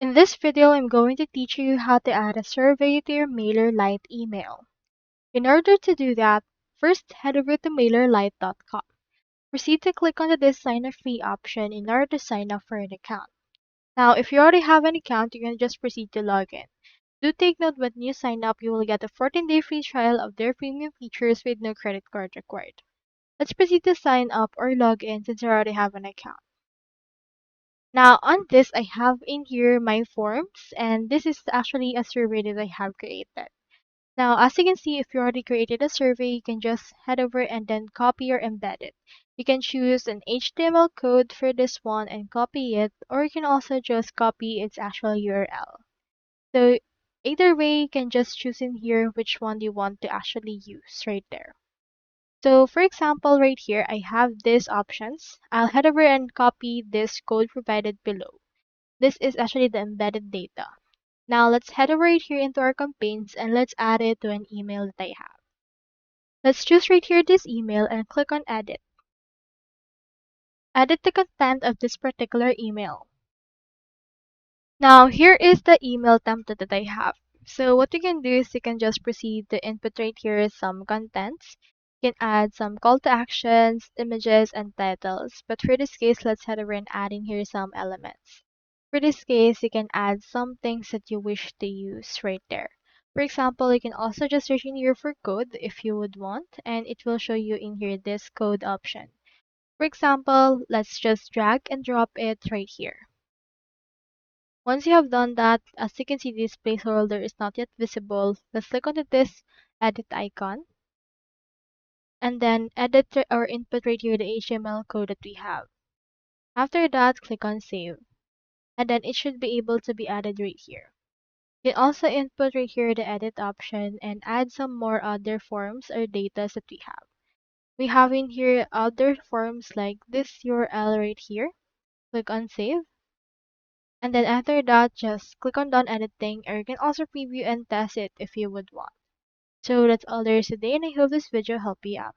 In this video, I'm going to teach you how to add a survey to your MailerLite email. In order to do that, first head over to MailerLite.com. Proceed to click on the Sign Up Free option in order to sign up for an account. Now, if you already have an account, you can just proceed to log in. Do take note when you sign up, you will get a 14-day free trial of their premium features with no credit card required. Let's proceed to sign up or log in since you already have an account. Now on this, I have in here my forms, and this is actually a survey that I have created. Now, as you can see, if you already created a survey, you can just head over and then copy or embed it. You can choose an HTML code for this one and copy it, or you can also just copy its actual URL. So either way, you can just choose in here which one you want to actually use right there. So for example, right here, I have these options. I'll head over and copy this code provided below. This is actually the embedded data. Now let's head over right here into our campaigns and let's add it to an email that I have. Let's choose right here this email and click on edit. Edit the content of this particular email. Now here is the email template that I have. So what you can do is you can just proceed to input right here some contents. You can add some call to actions, images, and titles. But for this case, let's head over and add in here some elements. For this case, you can add some things that you wish to use right there. For example, you can also just search in here for code if you would want, and it will show you in here this code option. For example, let's just drag and drop it right here. Once you have done that, as you can see, this placeholder is not yet visible. Let's click on this edit icon and then edit or input right here the HTML code that we have. After that, click on save, and then it should be able to be added right here. You can also input right here the edit option and add some more other forms or data that we have. We have in here other forms like this URL right here. Click on save. And then after that, just click on done editing, or you can also preview and test it if you would want. So that's all there is today, and I hope this video helped you out.